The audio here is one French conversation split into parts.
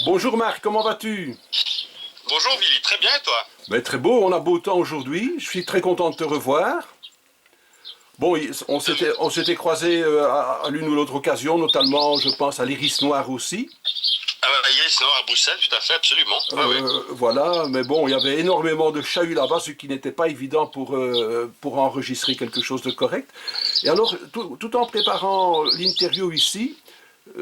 Bonjour Marc, comment vas-tu? Bonjour Willy, très bien et toi? Ben, très beau, on a beau temps aujourd'hui, je suis très content de te revoir. Bon, on s'était croisés à l'une ou l'autre occasion, notamment je pense à l'Iris Noir aussi. Ah bah, Iris Noir à Bruxelles, tout à fait, absolument. Ah, oui. Voilà, mais bon, il y avait énormément de chahuts là-bas, ce qui n'était pas évident pour enregistrer quelque chose de correct. Et alors, tout en préparant l'interview ici,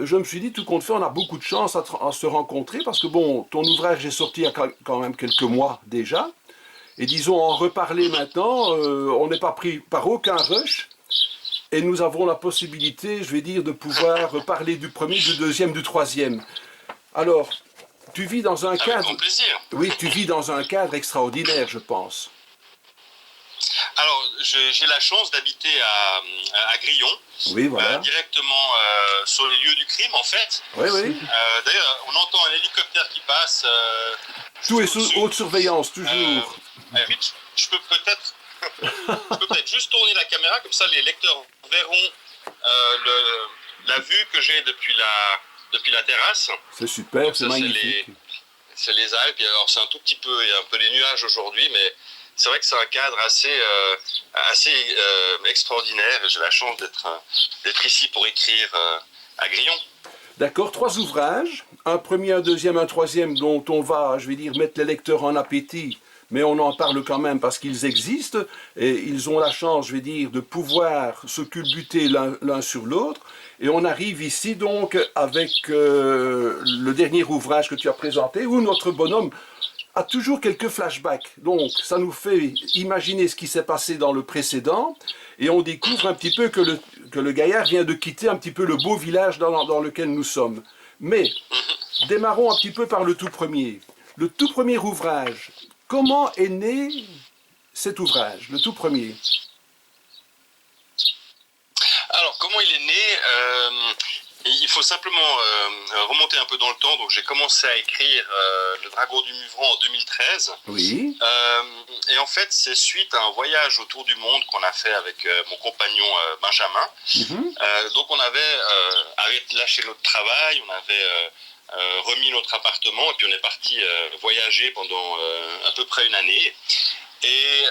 je me suis dit, tout compte fait, on a beaucoup de chance à se rencontrer, parce que bon, ton ouvrage est sorti il y a quand même quelques mois déjà, et disons, en reparler maintenant, on n'est pas pris par aucun rush, et nous avons la possibilité, je vais dire, de pouvoir parler du premier, du deuxième, du troisième. Alors, tu vis dans un Avec cadre... grand plaisir. Oui, tu vis dans un cadre extraordinaire, je pense. Alors, j'ai la chance d'habiter à Grillon, Oui, voilà. directement sur les lieux du crime en fait. Oui, oui. D'ailleurs, on entend un hélicoptère qui passe. Tout est sous haute surveillance, toujours. Vite, je peux peut-être juste tourner la caméra, comme ça les lecteurs verront la vue que j'ai depuis la terrasse. C'est super, c'est magnifique. C'est les Alpes, alors c'est un tout petit peu, il y a un peu les nuages aujourd'hui, mais c'est vrai que c'est un cadre assez extraordinaire. J'ai la chance d'être ici pour écrire à Grillon. D'accord, 3 ouvrages, un premier, un deuxième, un troisième dont on va, je vais dire, mettre les lecteurs en appétit, mais on en parle quand même parce qu'ils existent et ils ont la chance, je vais dire, de pouvoir se culbuter l'un sur l'autre. Et on arrive ici donc avec le dernier ouvrage que tu as présenté où notre bonhomme a toujours quelques flashbacks. Donc ça nous fait imaginer ce qui s'est passé dans le précédent et on découvre un petit peu que le gaillard vient de quitter un petit peu le beau village dans lequel nous sommes. Mais démarrons un petit peu par le tout premier. Le tout premier ouvrage. Comment est né cet ouvrage, le tout premier? Alors, comment il est né il faut simplement remonter un peu dans le temps. Donc, j'ai commencé à écrire Le Dragon du Muvron en 2013. Oui. Et en fait, c'est suite à un voyage autour du monde qu'on a fait avec mon compagnon Benjamin. Donc, on avait lâché notre travail, on avait remis notre appartement et puis on est parti voyager pendant à peu près une année. Et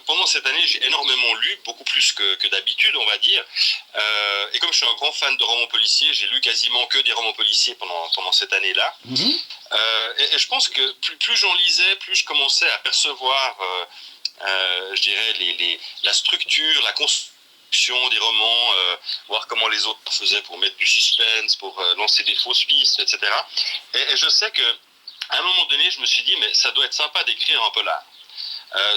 pendant cette année, j'ai énormément lu, beaucoup plus que d'habitude, on va dire. Et comme je suis un grand fan de romans policiers, j'ai lu quasiment que des romans policiers pendant cette année-là. Et je pense que plus j'en lisais, plus je commençais à percevoir, je dirais, la structure, la construction traductions des romans, voir comment les autres faisaient pour mettre du suspense, pour lancer des fausses pistes, etc. Et je sais que à un moment donné, je me suis dit, mais ça doit être sympa d'écrire un polar.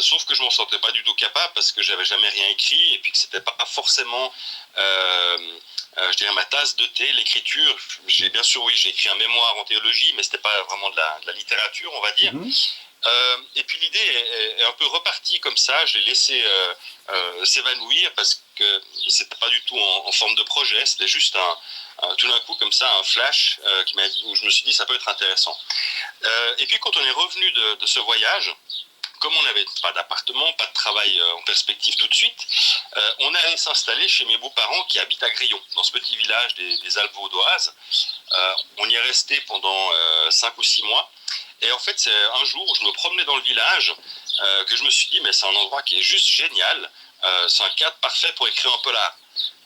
Sauf que je m'en sentais pas du tout capable parce que j'avais jamais rien écrit et puis que c'était pas forcément, je dirais, ma tasse de thé, l'écriture. Bien sûr, oui, j'ai écrit un mémoire en théologie, mais c'était pas vraiment de la littérature, on va dire. Et puis l'idée est un peu repartie comme ça. Je l'ai laissé s'évanouir parce que c'était pas du tout en forme de projet. C'était juste tout d'un coup comme ça un flash où je me suis dit ça peut être intéressant. Et puis quand on est revenu de ce voyage, comme on n'avait pas d'appartement, pas de travail en perspective tout de suite, on allait s'installer chez mes beaux-parents qui habitent à Grillon, dans ce petit village des Alpes vaudoises. On y est resté pendant 5 ou 6 mois. Et en fait, c'est un jour où je me promenais dans le village que je me suis dit, mais c'est un endroit qui est juste génial. C'est un cadre parfait pour écrire un polar.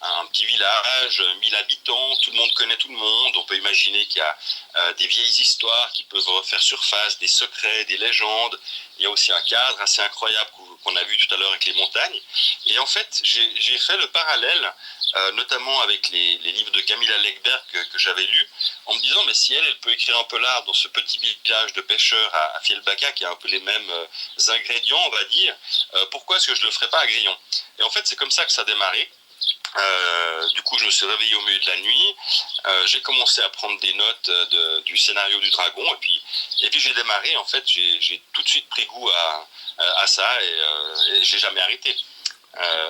Un petit village, 1000 habitants, tout le monde connaît tout le monde. On peut imaginer qu'il y a des vieilles histoires qui peuvent refaire surface, des secrets, des légendes. Il y a aussi un cadre assez incroyable qu'on a vu tout à l'heure avec les montagnes. Et en fait, j'ai fait le parallèle, notamment avec les livres de Camilla Läckberg que j'avais lus, en me disant, mais si elle peut écrire un polar dans ce petit village de pêcheurs à Fjällbacka, qui a un peu les mêmes ingrédients, on va dire, pourquoi est-ce que je ne le ferais pas à Grillon? Et en fait, c'est comme ça que ça a démarré. Du coup, je me suis réveillé au milieu de la nuit. J'ai commencé à prendre des notes du scénario du Dragon, et puis j'ai démarré. En fait, j'ai tout de suite pris goût à ça, et j'ai jamais arrêté.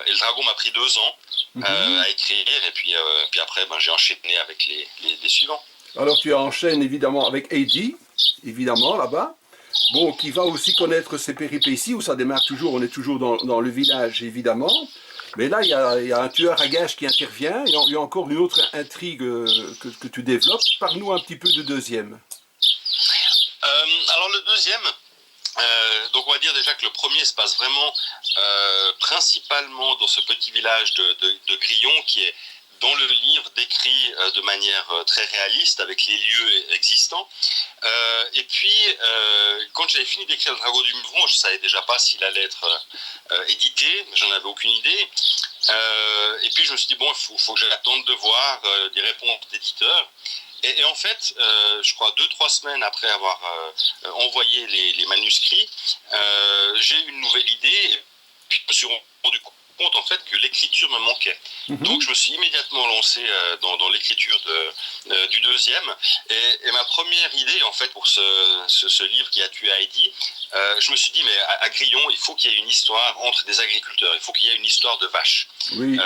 Et le Dragon m'a pris 2 ans à écrire, et puis après, j'ai enchaîné avec les suivants. Alors tu enchaînes évidemment avec Heidi, évidemment là-bas. Bon, qui va aussi connaître ses péripéties, où ça démarre toujours, on est toujours dans le village évidemment. Mais là, il y a un tueur à gages qui intervient. Il y a encore une autre intrigue que tu développes. Parle-nous un petit peu du deuxième. Alors le deuxième, donc on va dire déjà que le premier se passe vraiment principalement dans ce petit village de Grillon qui est dans le livre décrit de manière très réaliste avec les lieux existants. Et puis, quand j'avais fini d'écrire le Dragon du Mouvement, je ne savais déjà pas s'il allait être édité, j'en avais aucune idée. Et puis je me suis dit, bon, il faut que j'attende de voir des réponses d'éditeurs. Et en fait, je crois 2-3 semaines après avoir envoyé les manuscrits, j'ai eu une nouvelle idée et puis je me suis rendu compte en fait que l'écriture me manquait. Donc je me suis immédiatement lancé dans l'écriture du deuxième et ma première idée en fait pour ce livre qui a tué Heidi, je me suis dit mais à Grillon il faut qu'il y ait une histoire entre des agriculteurs, il faut qu'il y ait une histoire de vaches. Oui.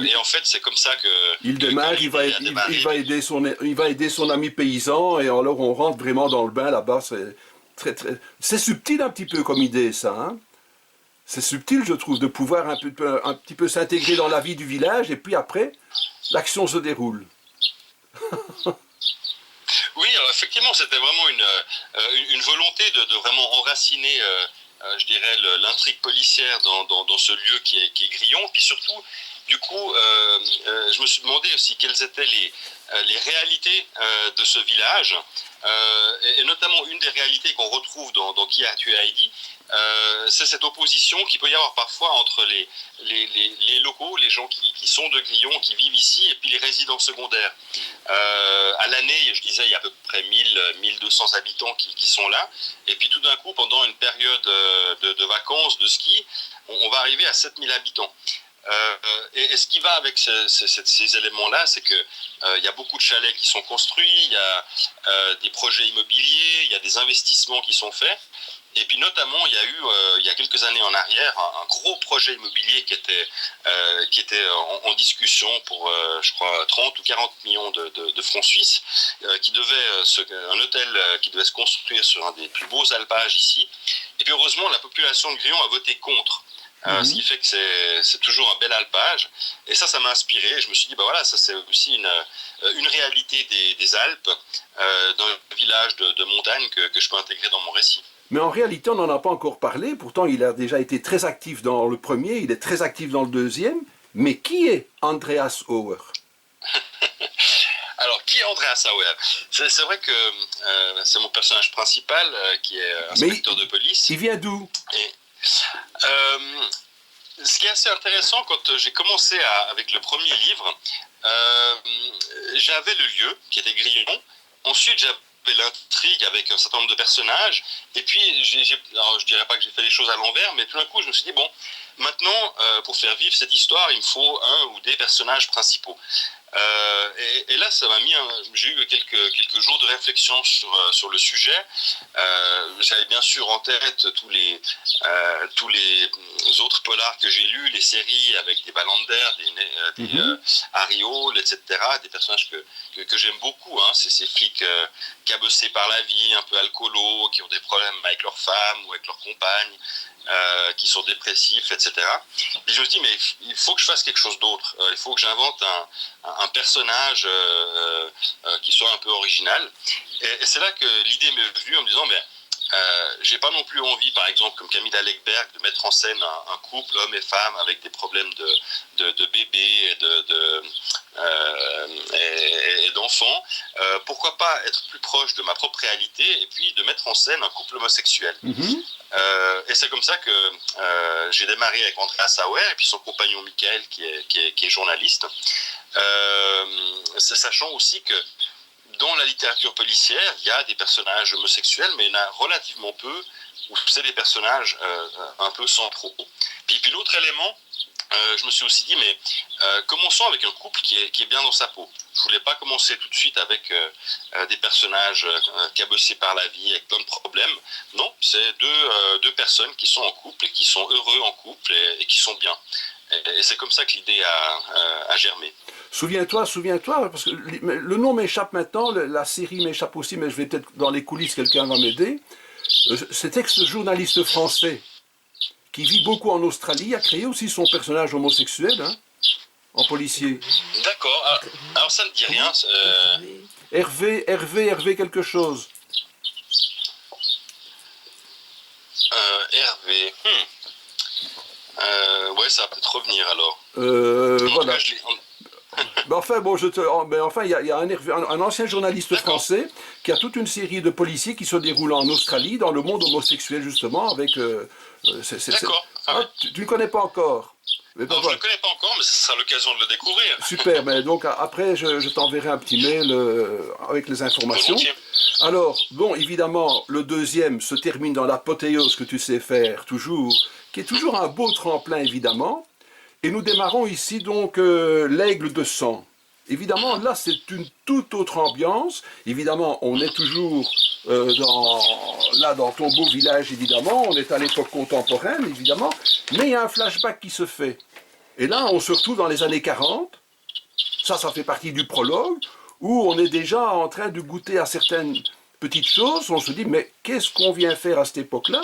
Et en fait c'est comme ça que il démarre, il va aider son ami paysan et alors on rentre vraiment dans le bain là-bas. C'est subtil un petit peu comme idée ça, hein. C'est subtil, je trouve, de pouvoir un petit peu s'intégrer dans la vie du village, et puis après, l'action se déroule. Oui, alors effectivement, c'était vraiment une volonté de vraiment enraciner, je dirais, l'intrigue policière dans ce lieu qui est Grillon, puis surtout, du coup, je me suis demandé aussi quelles étaient les réalités de ce village, et notamment une des réalités qu'on retrouve dans Qui a tué Heidi, c'est cette opposition qu'il peut y avoir parfois entre les locaux, les gens qui sont de Grillon, qui vivent ici, et puis les résidents secondaires. À l'année, je disais, il y a à peu près 1200 habitants qui sont là, et puis tout d'un coup, pendant une période de vacances, de ski, on va arriver à 7000 habitants. Et ce qui va avec ces éléments-là, c'est que il y a beaucoup de chalets qui sont construits, il y a des projets immobiliers, il y a des investissements qui sont faits. Et puis notamment, il y a eu, il y a quelques années en arrière, un gros projet immobilier qui était en discussion pour, je crois, 30 ou 40 millions de francs suisses, un hôtel qui devait se construire sur un des plus beaux alpages ici. Et puis heureusement, la population de Grillon a voté contre. Ce qui fait que c'est toujours un bel alpage. Et ça m'a inspiré. Je me suis dit, bah voilà, ça c'est aussi une réalité des Alpes, dans un village de montagne que je peux intégrer dans mon récit. Mais en réalité, on n'en a pas encore parlé. Pourtant, il a déjà été très actif dans le premier, il est très actif dans le deuxième. Mais qui est Andreas Auer? Alors, qui est Andreas Auer? C'est vrai que c'est mon personnage principal qui est inspecteur de police. Il vient d'où? ce qui est assez intéressant, quand j'ai commencé avec le premier livre, j'avais le lieu qui était Grillon. Ensuite, j'avais l'intrigue avec un certain nombre de personnages. Et puis, alors, je dirais pas que j'ai fait les choses à l'envers, mais tout d'un coup, je me suis dit, bon, maintenant, pour faire vivre cette histoire, il me faut un ou des personnages principaux. Et là, ça m'a mis. J'ai eu quelques jours de réflexion sur le sujet. J'avais bien sûr en tête tous les autres polars que j'ai lus, les séries avec des Ballander, des Harry Hole, etc. Des personnages que j'aime beaucoup. Hein. C'est ces flics cabossés par la vie, un peu alcoolos, qui ont des problèmes avec leurs femmes ou avec leurs compagnes. Qui sont dépressifs, etc. Et je me dis, mais il faut que je fasse quelque chose d'autre. Il faut que j'invente un personnage qui soit un peu original. Et c'est là que l'idée m'est venue en me disant, mais j'ai pas non plus envie, par exemple, comme Camilla Legberg, de mettre en scène un couple, homme et femme, avec des problèmes de bébés et d'enfants. Pourquoi pas être plus proche de ma propre réalité et puis de mettre en scène un couple homosexuel. Et c'est comme ça que j'ai démarré avec Andrea Sauer et puis son compagnon Michael qui est journaliste, sachant aussi que dans la littérature policière, il y a des personnages homosexuels, mais il y en a relativement peu où c'est des personnages un peu centraux. Puis l'autre élément, je me suis aussi dit, mais commençons avec un couple qui est bien dans sa peau. Je voulais pas commencer tout de suite avec des personnages cabossés par la vie, avec plein de problèmes. Non, c'est deux personnes qui sont en couple et qui sont heureux en couple et qui sont bien. Et c'est comme ça que l'idée a germé. Souviens-toi, parce que le nom m'échappe maintenant, la série m'échappe aussi, mais je vais peut-être dans les coulisses, quelqu'un va m'aider. Cet ex-journaliste français qui vit beaucoup en Australie a créé aussi son personnage homosexuel, hein, en policier. D'accord, alors ça ne dit rien. Hervé quelque chose. Hervé. Ouais, ça va peut-être revenir alors. Voilà. Ben enfin, bon, il y a un ancien journaliste français qui a toute une série de policiers qui se déroulent en Australie, dans le monde homosexuel justement, avec... D'accord. Tu ne connais pas encore. Je ne le connais pas encore, mais ce sera l'occasion de le découvrir. Super, mais donc après je t'enverrai un petit mail avec les informations. Alors, bon, évidemment, le deuxième se termine dans l'apothéose que tu sais faire toujours, qui est toujours un beau tremplin évidemment. Et nous démarrons ici donc l'aigle de sang. Évidemment, là c'est une toute autre ambiance. Évidemment, on est toujours dans ton beau village, évidemment. On est à l'époque contemporaine, évidemment. Mais il y a un flashback qui se fait. Et là, on se retrouve dans les années 40. Ça fait partie du prologue, où on est déjà en train de goûter à certaines petites choses. On se dit, mais qu'est-ce qu'on vient faire à cette époque-là?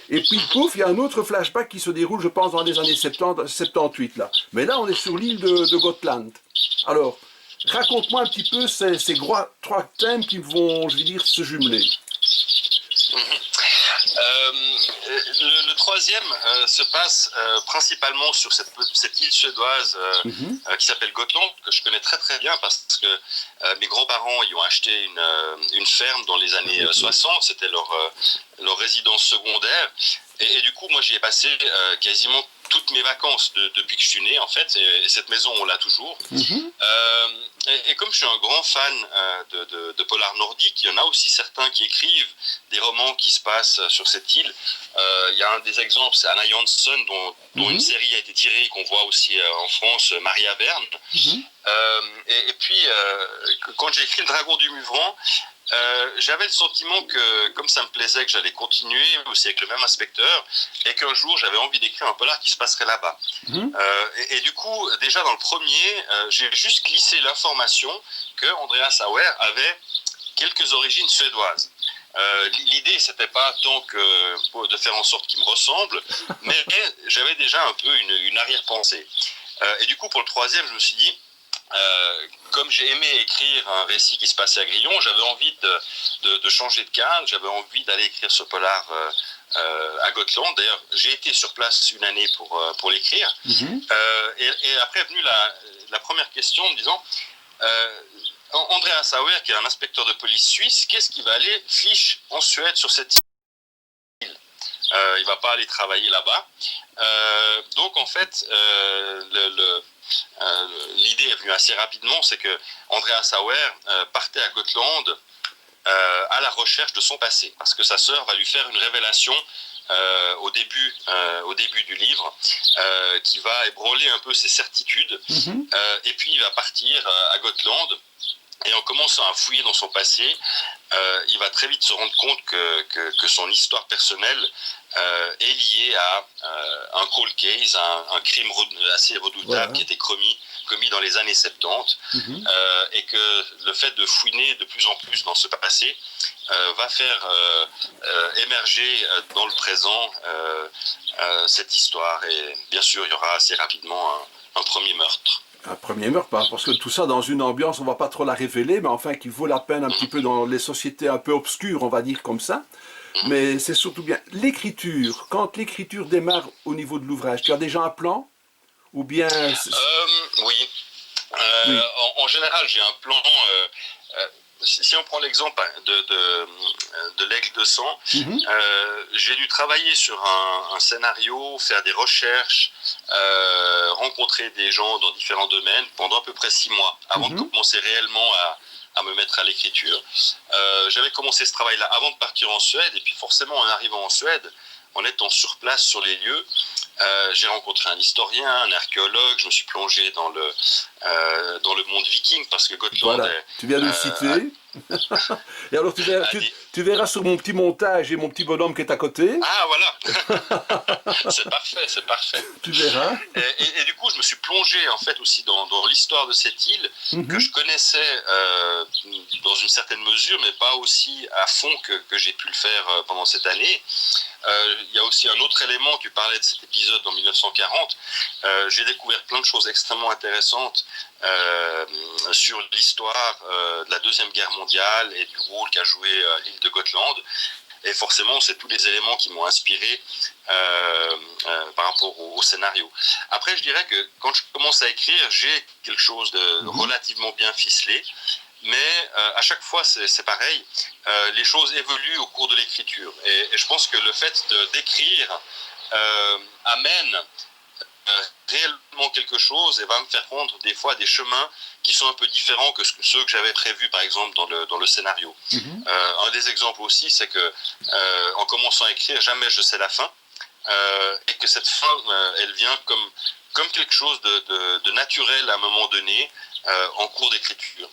Et puis, pouf, il y a un autre flashback qui se déroule, je pense, dans les années 70, 78, là. Mais là, on est sur l'île de Gotland. Alors, raconte-moi un petit peu ces trois thèmes qui vont, je vais dire, se jumeler. Le troisième se passe principalement sur cette île suédoise qui s'appelle Gotland, que je connais très très bien parce que mes grands-parents y ont acheté une ferme dans les années 60, c'était leur résidence secondaire. Et du coup, moi, j'y ai passé quasiment toutes mes vacances depuis que je suis né, en fait, et cette maison, on l'a toujours. Et comme je suis un grand fan de polar nordique, il y en a aussi certains qui écrivent des romans qui se passent sur cette île. Il y a un des exemples, c'est Anna Jansson, dont une série a été tirée, qu'on voit aussi en France, Maria Verne. Et puis, quand j'ai écrit Le Dragon du Muvran, j'avais le sentiment que, comme ça me plaisait, que j'allais continuer aussi avec le même inspecteur, et qu'un jour j'avais envie d'écrire un polar qui se passerait là-bas. Et du coup, déjà dans le premier, j'ai juste glissé l'information que Andrea Sauer avait quelques origines suédoises. L'idée, c'était pas tant que de faire en sorte qu'il me ressemble, mais j'avais déjà un peu une arrière-pensée. Et du coup, pour le troisième, je me suis dit, comme j'ai aimé écrire un récit qui se passait à Grillon, j'avais envie de changer de cadre, j'avais envie d'aller écrire ce polar à Gotland. D'ailleurs, j'ai été sur place une année pour l'écrire. Et après est venue la première question en me disant, Andrea Sauer, qui est un inspecteur de police suisse, qu'est-ce qui va aller fiche en Suède sur cette île? il ne va pas aller travailler là-bas. Donc en fait, l'idée est venue assez rapidement, c'est que Andreas Sauer partait à Gotland à la recherche de son passé, parce que sa sœur va lui faire une révélation au début du livre, qui va ébranler un peu ses certitudes, et puis il va partir à Gotland, et en commençant à fouiller dans son passé, il va très vite se rendre compte que son histoire personnelle est liée à un cold case, un crime assez redoutable qui était commis dans les années 70, et que le fait de fouiner de plus en plus dans ce passé va faire émerger dans le présent cette histoire. Et bien sûr, il y aura assez rapidement un premier meurtre. Un premier meurtre, parce que tout ça dans une ambiance, on va pas trop la révéler, mais enfin qui vaut la peine un petit peu dans les sociétés un peu obscures, on va dire comme ça. Mais c'est surtout bien l'écriture. Quand l'écriture démarre au niveau de l'ouvrage, tu as déjà un plan? Ou bien... Oui. En général, j'ai un plan... si on prend l'exemple de l'Aigle de Sang, j'ai dû travailler sur un scénario, faire des recherches, rencontrer des gens dans différents domaines pendant à peu près 6 mois, avant de commencer réellement à me mettre à l'écriture. J'avais commencé ce travail-là avant de partir en Suède, et puis forcément en arrivant en Suède, en étant sur place sur les lieux, j'ai rencontré un historien, un archéologue, je me suis plongé dans le monde viking, parce que Gotland tu viens de le citer. Et alors tu verras sur mon petit montage et mon petit bonhomme qui est à côté. Ah voilà. C'est parfait. Tu verras. Et du coup, je me suis plongé en fait aussi dans l'histoire de cette île, que je connaissais dans une certaine mesure, mais pas aussi à fond que j'ai pu le faire pendant cette année. Il y a aussi un autre élément, tu parlais de cet épisode en 1940, j'ai découvert plein de choses extrêmement intéressantes sur l'histoire de la Deuxième Guerre mondiale et du rôle qu'a joué l'île de Gotland. Et forcément, c'est tous les éléments qui m'ont inspiré par rapport au scénario. Après, je dirais que quand je commence à écrire, j'ai quelque chose de relativement bien ficelé. Mais à chaque fois, c'est pareil, les choses évoluent au cours de l'écriture. Et je pense que le fait d'écrire amène réellement quelque chose et va me faire prendre des fois des chemins qui sont un peu différents que ceux que j'avais prévus, par exemple, dans le scénario. Un des exemples aussi, c'est que en commençant à écrire, jamais je sais la fin, et que cette fin, elle vient comme quelque chose de naturel à un moment donné, en cours d'écriture.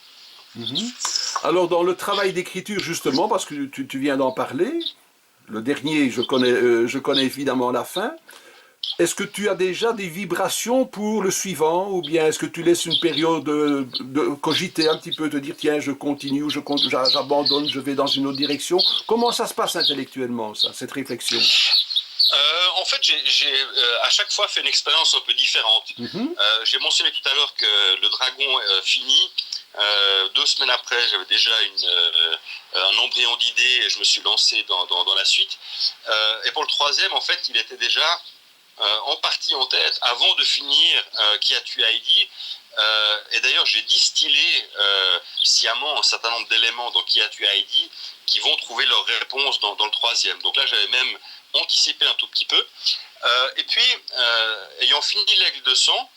Alors dans le travail d'écriture justement, parce que tu viens d'en parler, le dernier je connais évidemment la fin, est-ce que tu as déjà des vibrations pour le suivant, ou bien est-ce que tu laisses une période de cogiter un petit peu, te dire tiens je continue, j'abandonne, je vais dans une autre direction? Comment ça se passe intellectuellement ça, cette réflexion? En fait, j'ai à chaque fois fait une expérience un peu différente. J'ai mentionné tout à l'heure que le dragon finit. 2 semaines après, j'avais déjà un embryon d'idée et je me suis lancé dans la suite. Et pour le troisième, en fait, il était déjà en partie en tête avant de finir Qui a tué Heidi. Et d'ailleurs, j'ai distillé sciemment un certain nombre d'éléments dans Qui a tué Heidi qui vont trouver leur réponse dans le troisième. Donc là, j'avais même anticipé un tout petit peu. Et puis, ayant fini l'Aigle de Sang,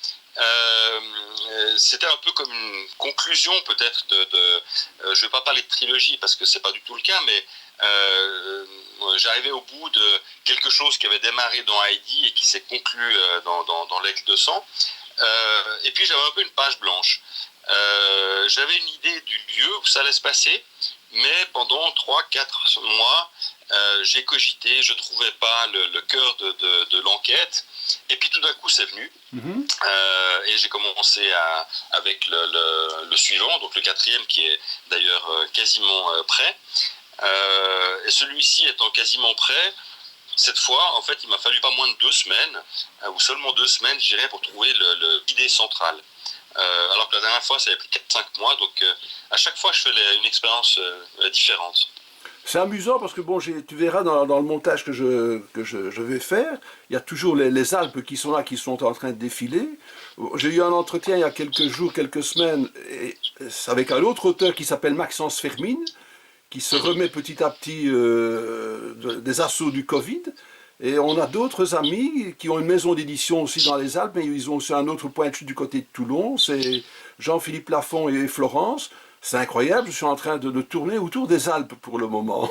c'était un peu comme une conclusion peut-être je ne vais pas parler de trilogie parce que c'est pas du tout le cas, mais j'arrivais au bout de quelque chose qui avait démarré dans Heidi et qui s'est conclu dans l'Aigle de Sang, et puis j'avais un peu une page blanche. J'avais une idée du lieu où ça allait se passer, mais pendant 3-4 mois j'ai cogité, je ne trouvais pas le cœur de l'enquête. Et puis tout d'un coup c'est venu, et j'ai commencé avec le suivant, donc le 4e qui est d'ailleurs quasiment prêt. Et celui-ci étant quasiment prêt, cette fois en fait il m'a fallu pas moins de 2 semaines, ou seulement 2 semaines je dirais, pour trouver l'idée centrale. Alors que la dernière fois ça avait pris 4-5 mois, donc à chaque fois je fais une expérience différente. C'est amusant parce que bon, tu verras dans le montage que je vais faire, il y a toujours les Alpes qui sont là, qui sont en train de défiler. J'ai eu un entretien il y a quelques jours, quelques semaines, avec un autre auteur qui s'appelle Maxence Fermine, qui se remet petit à petit des assauts du Covid. Et on a d'autres amis qui ont une maison d'édition aussi dans les Alpes, mais ils ont aussi un autre point de chute du côté de Toulon, c'est Jean-Philippe Lafont et Florence. C'est incroyable, je suis en train de tourner autour des Alpes pour le moment.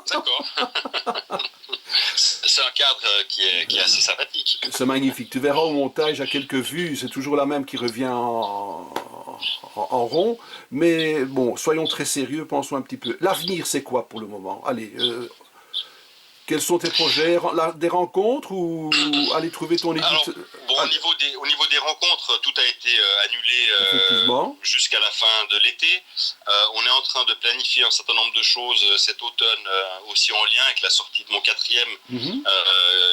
D'accord. C'est un cadre qui est assez sympathique. C'est magnifique. Tu verras au montage à quelques vues, c'est toujours la même qui revient en rond. Mais bon, soyons très sérieux, pensons un petit peu. L'avenir, c'est quoi pour le moment? Allez, quels sont tes projets? Des rencontres ou aller trouver ton Alors, éditeur? bon, au niveau des rencontres, tout a été annulé Effectivement. jusqu'à la fin de l'été. On est en train de planifier un certain nombre de choses cet automne, aussi en lien avec la sortie de mon quatrième, Mhm.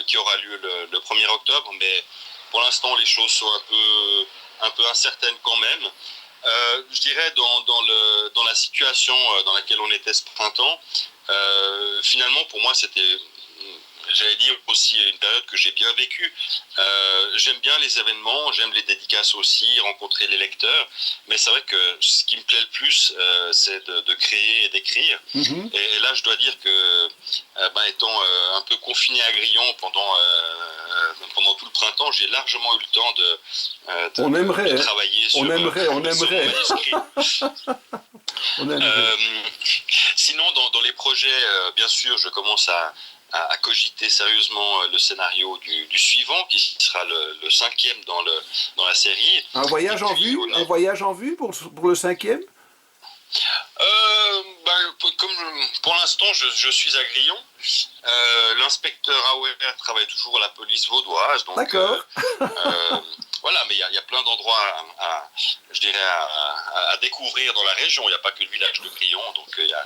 qui aura lieu le 1er octobre. Mais pour l'instant, les choses sont un peu incertaines quand même. Je dirais dans la situation dans laquelle on était ce printemps, finalement pour moi c'était, j'allais dire, aussi une période que j'ai bien vécue. J'aime bien les événements, j'aime les dédicaces aussi, rencontrer les lecteurs, mais c'est vrai que ce qui me plaît le plus, c'est de créer et d'écrire. Mhm. Et là, je dois dire que, étant un peu confiné à Grillon pendant tout le printemps, j'ai largement eu le temps On aimerait, de hein. travailler On aimerait, on sur mon aimerait. manuscrit. On aimerait. Sinon, dans les projets, bien sûr, je commence à cogiter sérieusement le scénario du suivant, qui sera le cinquième dans la série. Un voyage en vue? Un voyage en vue pour le cinquième? Pour l'instant, je suis à Grillon. L'inspecteur Auer travaille toujours à la police vaudoise. D'accord. Voilà, mais il y a plein d'endroits je dirais à découvrir dans la région. Il n'y a pas que le village de Grillon, donc il y a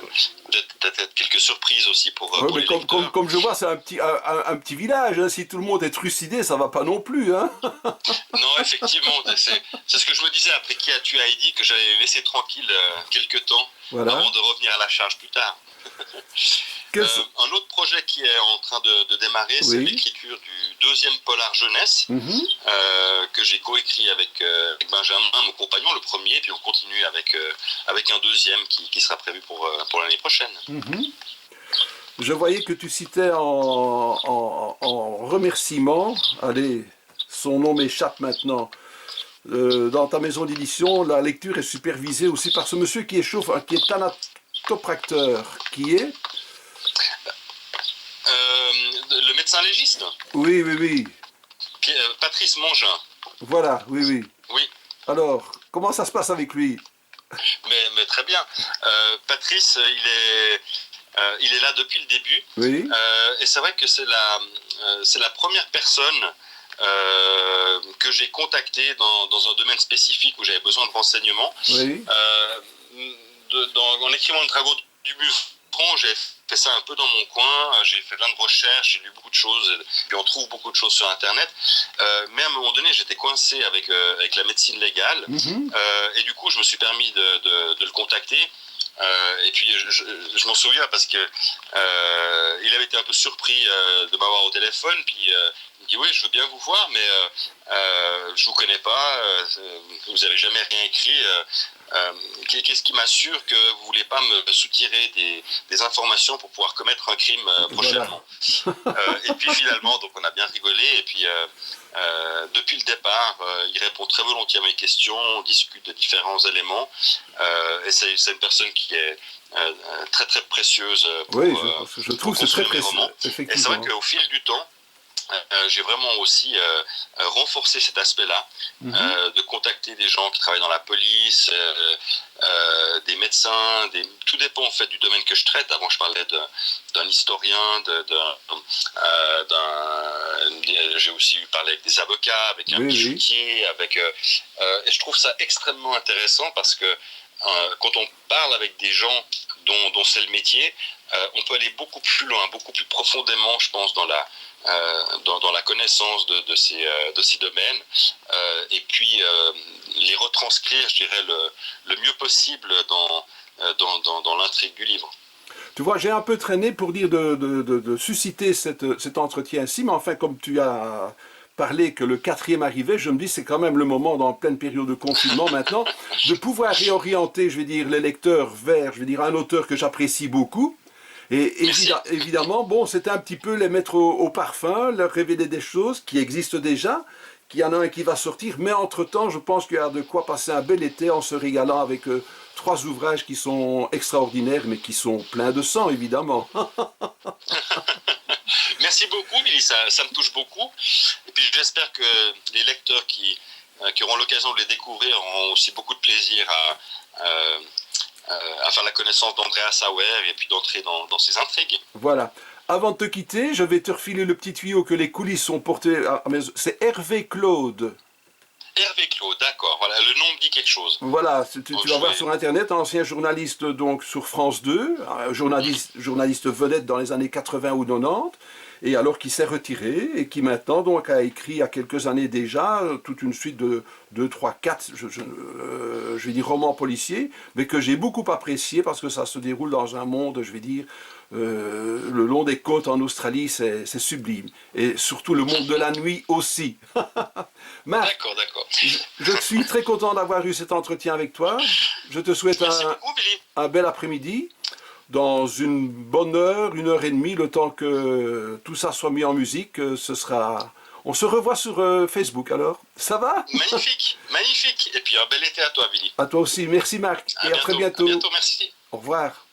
peut-être quelques surprises aussi pour Mais les lecteurs. comme je vois, c'est un petit village, hein. Si tout le monde est trucidé, ça va pas non plus, hein. Non, effectivement, c'est ce que je me disais après Qui a tué Heidi, que j'avais laissé tranquille quelques temps Voilà. avant de revenir à la charge plus tard. Un autre projet qui est en train de démarrer, c'est Oui. l'écriture du deuxième polar jeunesse, Mhm. que j'ai coécrit avec Benjamin, mon compagnon, le premier, puis on continue avec un deuxième qui sera prévu pour l'année prochaine. Mhm. Je voyais que tu citais en remerciement, allez, son nom m'échappe maintenant, dans ta maison d'édition, la lecture est supervisée aussi par ce monsieur qui est thanatopracteur, qui est... Le médecin légiste, Oui, oui, oui, Patrice Mongin. voilà, oui, oui. Oui, Alors, comment ça se passe avec lui? mais très bien. Patrice, il est là depuis le début. Oui, Et c'est vrai que c'est la première personne que j'ai contactée dans un domaine spécifique où j'avais besoin de renseignements. oui, En écrivant Le Dragon du Buffon, j'ai fait ça un peu dans mon coin, j'ai fait plein de recherches, j'ai lu beaucoup de choses, puis on trouve beaucoup de choses sur Internet. Mais à un moment donné, j'étais coincé avec la médecine légale, mhm, et du coup, je me suis permis de le contacter. Et puis je m'en souviens parce que il avait été un peu surpris de m'avoir au téléphone, puis il me dit oui, je veux bien vous voir, mais je vous connais pas, vous avez jamais rien écrit. Qu'est-ce qui m'assure que vous voulez pas me soutirer des informations pour pouvoir commettre un crime prochainement? Et puis finalement, donc on a bien rigolé, et puis depuis le départ, il répond très volontiers à mes questions, on discute de différents éléments, et c'est une personne qui est très très précieuse pour, oui, je trouve que c'est très construire mes précieux, romans. Et c'est effectivement. vrai qu'au fil du temps, j'ai vraiment aussi renforcé cet aspect-là, Mhm. de contacter des gens qui travaillent dans la police, des médecins, tout dépend en fait du domaine que je traite. Avant, je parlais d'un historien, j'ai aussi parlé avec des avocats, avec un Oui, oui, bijoutier, et je trouve ça extrêmement intéressant parce que quand on parle avec des gens dont c'est le métier, on peut aller beaucoup plus loin, beaucoup plus profondément, je pense, dans la connaissance de ces domaines, et puis les retranscrire, je dirais, le mieux possible dans l'intrigue du livre. tu vois, j'ai un peu traîné pour dire de susciter cet entretien-ci, mais enfin, comme tu as parlé que le quatrième arrivait, je me dis c'est quand même le moment, dans pleine période de confinement maintenant, de pouvoir réorienter, je vais dire, les lecteurs vers, je vais dire, un auteur que j'apprécie beaucoup. Et Merci. évidemment, bon, c'était un petit peu les mettre au parfum, leur révéler des choses qui existent déjà, qu'il y en a un qui va sortir, mais entre-temps, je pense qu'il y a de quoi passer un bel été en se régalant avec 3 ouvrages qui sont extraordinaires, mais qui sont pleins de sang, évidemment. Merci beaucoup, Billy, ça me touche beaucoup. Et puis j'espère que les lecteurs qui auront l'occasion de les découvrir auront aussi beaucoup de plaisir à faire la connaissance d'Andreas Sauer et puis d'entrer dans ses intrigues. Voilà. Avant de te quitter, je vais te refiler le petit tuyau que les coulisses sont portées. C'est Hervé Claude. Hervé Claude, d'accord, voilà, le nom me dit quelque chose. Voilà, tu Donc, vas voir sur Internet, ancien journaliste donc sur France 2, journaliste vedette dans les années 80 ou 90, et alors qui s'est retiré et qui maintenant donc a écrit il y a quelques années déjà toute une suite de 2, 3, 4, je vais dire romans policiers, mais que j'ai beaucoup apprécié parce que ça se déroule dans un monde, je vais dire, le long des côtes en Australie, c'est sublime. Et surtout le monde de la nuit aussi. Marc, D'accord, d'accord. je suis très content d'avoir eu cet entretien avec toi. Je te souhaite Merci beaucoup, Billy. un bel après-midi. Dans une bonne heure, 1 heure et demie, le temps que tout ça soit mis en musique, ce sera... On se revoit sur Facebook alors. Ça va? Magnifique, magnifique. Et puis un bel été à toi, Billy. À toi aussi. Merci Marc. Et à très bientôt. À bientôt, merci. Au revoir.